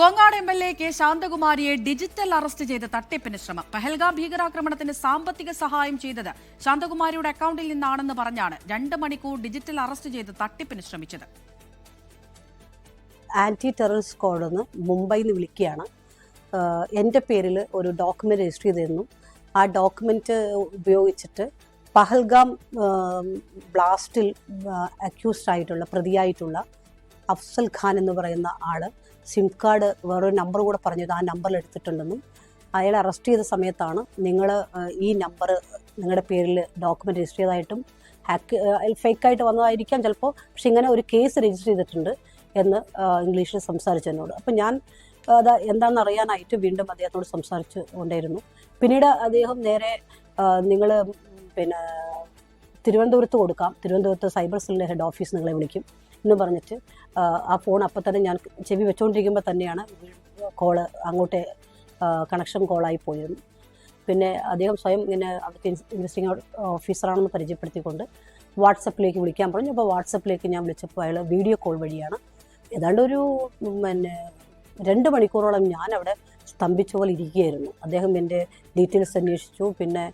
Kongad MLA K ശാന്തകുമാരിയെ digital arrest ചെയ്ത് തട്ടിപ്പിന് ശ്രമം. പഹൽഗാം ഭീകരാക്രമണത്തിന് സാമ്പത്തിക സഹായം ചെയ്തത് ശാന്തകുമാരിയുടെ അക്കൗണ്ടിൽ നിന്നാണെന്ന് പറഞ്ഞാണ് 2 മണിക്കൂർ ഡിജിറ്റൽ അറസ്റ്റ് ചെയ്ത് തട്ടിപ്പിന് ശ്രമിച്ചത്. ആന്റി ടെററിസ്റ്റ് സ്ക്വാഡ് എന്ന് മുംബൈയിൽ നിന്ന് വിളിക്കുകയാണ്. എൻ്റെ പേരിൽ ഒരു ഡോക്യുമെൻ്റ് രജിസ്റ്റർ ചെയ്തിരുന്നു. ആ ഡോക്യുമെൻ്റ് ഉപയോഗിച്ചിട്ട് പഹൽഗാം ബ്ലാസ്റ്റിൽ അക്യൂസ്ഡ് ആയിട്ടുള്ള പ്രതിയായിട്ടുള്ള അഫ്സൽ ഖാൻ എന്ന് പറയുന്ന ആൾ സിം കാർഡ് വേറൊരു നമ്പർ കൂടെ പറഞ്ഞത് ആ നമ്പറിൽ എടുത്തിട്ടുണ്ടെന്നും അയാളെ അറസ്റ്റ് ചെയ്ത സമയത്താണ് നിങ്ങൾ ഈ നമ്പർ നിങ്ങളുടെ പേരിൽ ഡോക്യുമെൻ്റ് രജിസ്റ്റർ ചെയ്തതായിട്ടും ഫേക്കായിട്ട് വന്നതായിരിക്കാം ചിലപ്പോൾ, പക്ഷെ ഇങ്ങനെ ഒരു കേസ് രജിസ്റ്റർ ചെയ്തിട്ടുണ്ട് എന്ന് ഇംഗ്ലീഷിൽ സംസാരിച്ചതിനോട്. അപ്പം ഞാൻ അത് എന്താണെന്ന് അറിയാനായിട്ട് വീണ്ടും അദ്ദേഹത്തോട് സംസാരിച്ചു കൊണ്ടേയിരുന്നു. പിന്നീട് അദ്ദേഹം നേരെ നിങ്ങൾ തിരുവനന്തപുരത്ത് കൊടുക്കാം, തിരുവനന്തപുരത്ത് സൈബർ സെല്ലിൻ്റെ ഹെഡ് ഓഫീസ് നിങ്ങളെ വിളിക്കും എന്ന് പറഞ്ഞിട്ട് ആ ഫോൺ അപ്പം തന്നെ ഞാൻ ചെവി വെച്ചുകൊണ്ടിരിക്കുമ്പോൾ തന്നെയാണ് കോള് അങ്ങോട്ട് കണക്ഷൻ കോളായി പോയിരുന്നു. പിന്നെ അദ്ദേഹം സ്വയം ഇങ്ങനെ അവിടുത്തെ ഇൻവെസ്റ്റിഗേഷൻ ഓഫീസറാണെന്ന് പരിചയപ്പെടുത്തിക്കൊണ്ട് വാട്സപ്പിലേക്ക് വിളിക്കാൻ പറഞ്ഞു. അപ്പോൾ വാട്സപ്പിലേക്ക് ഞാൻ വിളിച്ചപ്പോൾ അയാൾ വീഡിയോ കോൾ വഴിയാണ് ഏതാണ്ട് ഒരു 2 മണിക്കൂറോളം ഞാൻ അവിടെ സ്തംഭിച്ച പോലെ ഇരിക്കുകയായിരുന്നു. അദ്ദേഹം എൻ്റെ ഡീറ്റെയിൽസ് അന്വേഷിച്ചു, പിന്നെ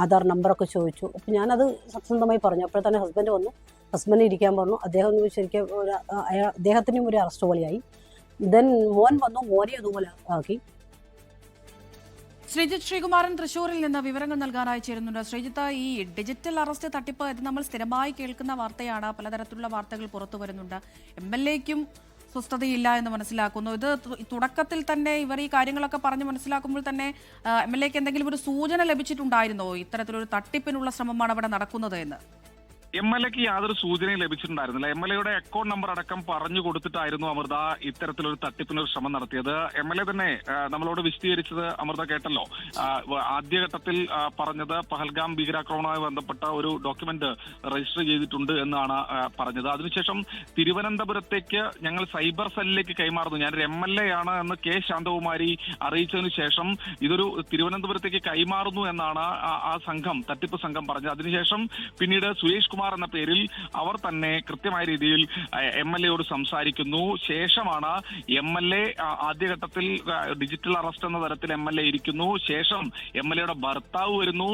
ആധാർ നമ്പറൊക്കെ ചോദിച്ചു. അപ്പം ഞാനത് സത്യസന്ധമായി പറഞ്ഞു. അപ്പോൾ തന്നെ ഹസ്ബൻഡ് വന്നു, ഹസ്ബൻഡ് ഇരിക്കാൻ പറഞ്ഞു. അദ്ദേഹം ശരിക്കും അദ്ദേഹത്തിനും ഒരു അറസ്റ്റ് പോലെയായി. ദെൻ മോൻ വന്നു, മോനെ അതുപോലെ ആക്കി. ശ്രീജിത്ത് ശ്രീകുമാരൻ തൃശ്ശൂരിൽ നിന്ന് വിവരങ്ങൾ നൽകാനായി ചേരുന്നുണ്ട്. ശ്രീജിത്ത്, ഈ ഡിജിറ്റൽ അറസ്റ്റ് തട്ടിപ്പ് ഇത് നമ്മൾ സ്ഥിരമായി കേൾക്കുന്ന വാർത്തയാണ്. പലതരത്തിലുള്ള വാർത്തകൾ പുറത്തു വരുന്നുണ്ട്. MLAയ്ക്കും സ്വസ്ഥതയില്ല എന്ന് മനസ്സിലാക്കുന്നു. ഇത് തുടക്കത്തിൽ തന്നെ ഇവർ ഈ കാര്യങ്ങളൊക്കെ പറഞ്ഞ് മനസ്സിലാക്കുമ്പോൾ തന്നെ MLAയ്ക്ക് എന്തെങ്കിലും ഒരു സൂചന ലഭിച്ചിട്ടുണ്ടായിരുന്നോ ഇത്തരത്തിലൊരു തട്ടിപ്പിനുള്ള ശ്രമമാണ് അവിടെ നടക്കുന്നത് എന്ന്? MLAയ്ക്ക് യാതൊരു സൂചനയും ലഭിച്ചിട്ടുണ്ടായിരുന്നില്ല. MLAയുടെ അക്കൗണ്ട് നമ്പർ അടക്കം പറഞ്ഞു കൊടുത്തിട്ടായിരുന്നു അമൃത ഇത്തരത്തിലൊരു തട്ടിപ്പിനൊരു ശ്രമം നടത്തിയത്. MLA തന്നെ നമ്മളോട് വിശദീകരിച്ചത് അമൃത കേട്ടല്ലോ. ആദ്യഘട്ടത്തിൽ പറഞ്ഞത് പഹൽഗാം ഭീകരാക്രമണവുമായി ബന്ധപ്പെട്ട ഒരു ഡോക്യുമെന്റ് രജിസ്റ്റർ ചെയ്തിട്ടുണ്ട് എന്നാണ് പറഞ്ഞത്. അതിനുശേഷം തിരുവനന്തപുരത്തേക്ക് ഞങ്ങൾ സൈബർ സെല്ലിലേക്ക് കൈമാറുന്നു, ഞാനൊരു MLA ആണ് എന്ന് കെ ശാന്തകുമാരി അറിയിച്ചതിനു ശേഷം ഇതൊരു തിരുവനന്തപുരത്തേക്ക് കൈമാറുന്നു എന്നാണ് ആ സംഘം, തട്ടിപ്പ് സംഘം പറഞ്ഞത്. അതിനുശേഷം പിന്നീട് സുരേഷ് കുമാർ എന്ന പേരിൽ അവർ തന്നെ കൃത്യമായ രീതിയിൽ MLAയോട് സംസാരിക്കുന്നു. ശേഷമാണ് MLA ആദ്യഘട്ടത്തിൽ ഡിജിറ്റൽ അറസ്റ്റ് എന്ന തരത്തിൽ MLA ഇരിക്കുന്നു. ശേഷം MLAയുടെ ഭർത്താവ് വരുന്നു,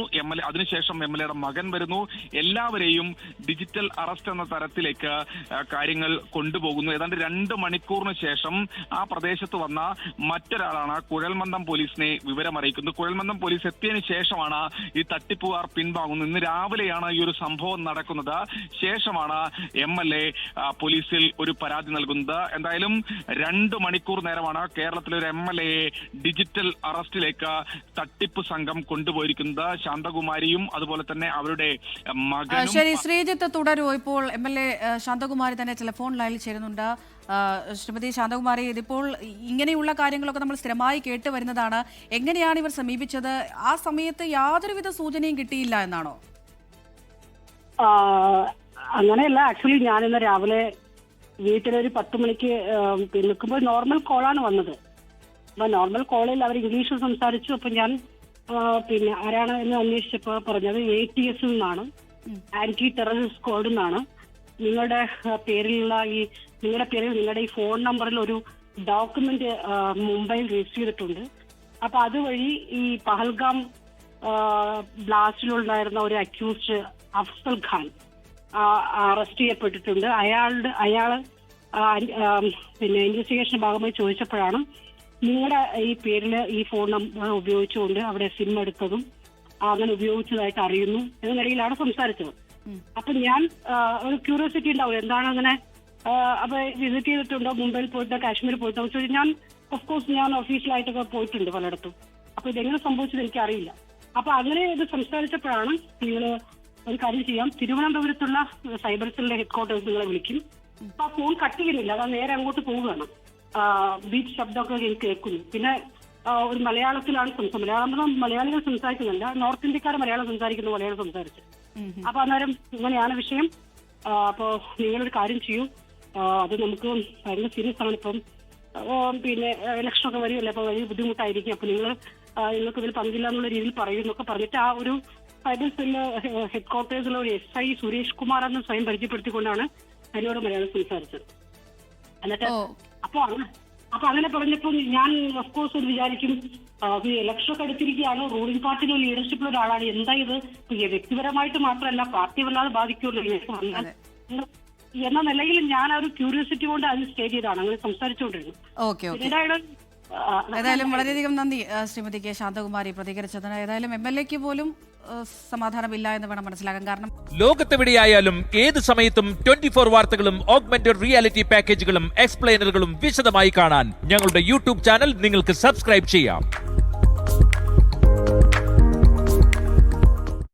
അതിനുശേഷം MLAയുടെ മകൻ വരുന്നു. എല്ലാവരെയും ഡിജിറ്റൽ അറസ്റ്റ് എന്ന തരത്തിലേക്ക് കാര്യങ്ങൾ കൊണ്ടുപോകുന്നു. ഏതാണ്ട് 2 മണിക്കൂറിന് ശേഷം ആ പ്രദേശത്ത് വന്ന മറ്റൊരാളാണ് കുഴൽമന്ദം പോലീസിനെ വിവരമറിയിക്കുന്നത്. കുഴൽമന്ദം പോലീസ് എത്തിയതിനു ശേഷമാണ് ഈ തട്ടിപ്പുകാർ പിൻവാങ്ങുന്നത്. ഇന്ന് രാവിലെയാണ് ഈ ഒരു സംഭവം നടക്കുന്നത്. ശേഷമാണ് MLA പോലീസിൽ ഒരു പരാതി നൽകുന്നത്. എന്തായാലും 2 മണിക്കൂർ നേരമാണ് കേരളത്തിലെ ഒരു MLAയെ ഡിജിറ്റൽ അറസ്റ്റിലേക്ക് തട്ടിപ്പ് സംഘം കൊണ്ടുപോയിരിക്കുന്നത്. ശാന്തകുമാരിയും അതുപോലെ തന്നെ അവരുടെ മകനും. ശരി ശ്രീജിത്ത്, തുടരൂ. ഇപ്പോൾ MLA ശാന്തകുമാരി തന്നെ ടെലിഫോൺ ലൈനിൽ ചേരുന്നുണ്ട്. ശ്രീമതി ശാന്തകുമാരി, ഇതിപ്പോൾ ഇങ്ങനെയുള്ള കാര്യങ്ങളൊക്കെ നമ്മൾ സ്ഥിരമായി കേട്ട് വരുന്നതാണ്. എങ്ങനെയാണ് ഇവർ സമീപിച്ചത്? ആ സമയത്ത് യാതൊരുവിധ സൂചനയും കിട്ടിയില്ല എന്നാണോ? അങ്ങനെയല്ല. ആക്ച്വലി ഞാനിന്ന് രാവിലെ വീട്ടിലൊരു 10 മണിക്ക് നിൽക്കുമ്പോൾ നോർമൽ കോളാണ് വന്നത്. അപ്പൊ നോർമൽ കോളിൽ അവർ ഇംഗ്ലീഷിൽ സംസാരിച്ചു. അപ്പൊ ഞാൻ ആരാണ് എന്ന് അന്വേഷിച്ചപ്പോ പറഞ്ഞത് ATS നിന്നാണ്, ആന്റി ടെററിസ്റ്റ് സ്ക്വാഡ് എന്നാണ്. നിങ്ങളുടെ പേരിലുള്ള നിങ്ങളുടെ ഈ ഫോൺ നമ്പറിൽ ഒരു ഡോക്യുമെന്റ് മുംബൈയിൽ രജിസ്റ്റർ ചെയ്തിട്ടുണ്ട്. അപ്പൊ അതുവഴി ഈ പഹൽഗാം ബ്ലാസ്റ്റിലുണ്ടായിരുന്ന ഒരു അക്യൂസ്ഡ് അഫ്സൽ ഖാൻ അറസ്റ്റ് ചെയ്യപ്പെട്ടിട്ടുണ്ട്. അയാള് ഇൻവെസ്റ്റിഗേഷൻ ഭാഗമായി ചോദിച്ചപ്പോഴാണ് നിങ്ങളുടെ ഈ പേരിൽ ഈ ഫോൺ നമ്പർ ഉപയോഗിച്ചുകൊണ്ട് അവിടെ സിം എടുത്തതും അങ്ങനെ ഉപയോഗിച്ചതായിട്ട് അറിയുന്നു എന്നതിനിടയിലാണ് സംസാരിച്ചത്. അപ്പൊ ഞാൻ ഒരു ക്യൂരിയോസിറ്റി ഉണ്ടാവും, എന്താണ് അങ്ങനെ. അപ്പൊ വിസിറ്റ് ചെയ്തിട്ടുണ്ടോ, മുംബൈയിൽ പോയിട്ടോ കാശ്മീരിൽ പോയിട്ടോ ചോദിച്ചു. ഞാൻ ഓഫ്കോഴ്സ് ഞാൻ ഒഫീഷ്യലായിട്ടൊക്കെ പോയിട്ടുണ്ട് പലയിടത്തും. അപ്പൊ ഇതെങ്ങനെ സംഭവിച്ചത് എനിക്കറിയില്ല. അപ്പൊ അങ്ങനെ ഇത് സംസാരിച്ചപ്പോഴാണ് നിങ്ങൾ ഒരു കാര്യം ചെയ്യാം, തിരുവനന്തപുരത്തുള്ള സൈബർ സെല്ലിന്റെ ഹെഡ് ക്വാർട്ടേഴ്സ് നിങ്ങളെ വിളിക്കും. അപ്പൊ ആ ഫോൺ കട്ട് ചെയ്യുന്നില്ല, അത് നേരെ അങ്ങോട്ട് പോവുകയാണ്. ബീച്ച് ശബ്ദമൊക്കെ എനിക്ക് കേൾക്കുന്നു. പിന്നെ ഒരു മലയാളത്തിലാണ് മലയാളികൾ സംസാരിക്കുന്നില്ല, നോർത്ത് ഇന്ത്യക്കാർ മലയാളം സംസാരിക്കുന്ന പോലെയാണ് സംസാരിച്ചത്. അപ്പൊ അന്നേരം ഇങ്ങനെയാണ് വിഷയം. അപ്പൊ നിങ്ങളൊരു കാര്യം ചെയ്യൂ, അത് നമുക്ക് ഭയങ്കര സീരിയസ് ആണ്. ഇപ്പം ഇലക്ഷനൊക്കെ വരുമല്ലേ, അപ്പൊ വലിയ ബുദ്ധിമുട്ടായിരിക്കും. അപ്പൊ നിങ്ങൾക്ക് ഇതിൽ പങ്കില്ല എന്നുള്ള രീതിയിൽ പറയുന്നൊക്കെ പറഞ്ഞിട്ട് ആ ഒരു സൈബർ സെല്ല് ഹെഡ് ക്വാർട്ടേഴ്സിലെ ഒരു SI സുരേഷ് കുമാർ എന്ന് സ്വയം പരിചയപ്പെടുത്തിക്കൊണ്ടാണ് എന്നോട് മലയാളം സംസാരിച്ചത്. എന്നിട്ട് അപ്പൊ അങ്ങനെ പറഞ്ഞപ്പോൾ ഞാൻ ഓഫ്കോഴ്സ് ഒന്ന് വിചാരിക്കും ഇലക്ഷൻ ഒക്കെ എടുത്തിരിക്കുകയാണ്, റൂളിംഗ് പാർട്ടിയിലെ ലീഡർഷിപ്പിലുള്ള ഒരാളാണ്, എന്താ ഇത് വ്യക്തിപരമായിട്ട് മാത്രമല്ല പാർട്ടി വല്ലാതെ ബാധിക്കുമല്ലോ എന്ന നിലയിൽ ഞാൻ ആ ഒരു ക്യൂരിയോസിറ്റി കൊണ്ട് അത് സ്റ്റേ ചെയ്താണ് അങ്ങനെ സംസാരിച്ചുകൊണ്ടിരുന്നു. ഏതായാലും വളരെയധികം നന്ദി ശ്രീമതി കെ ശാന്തകുമാരി പ്രതികരിച്ചതിന്. ഏതായാലും MLA-ക്ക് പോലും സമാധാനമില്ല എന്ന് വേണം മനസ്സിലാക്കാൻ. കാരണം ലോകത്തെവിടെയായാലും ഏത് സമയത്തും 24 വാർത്തകളും ഓഗ്മെന്റഡ് റിയാലിറ്റി പാക്കേജുകളും എക്സ്പ്ലെയിനറുകളും വിശദമായി കാണാൻ ഞങ്ങളുടെ യൂട്യൂബ് ചാനൽ നിങ്ങൾക്ക് സബ്സ്ക്രൈബ് ചെയ്യാം.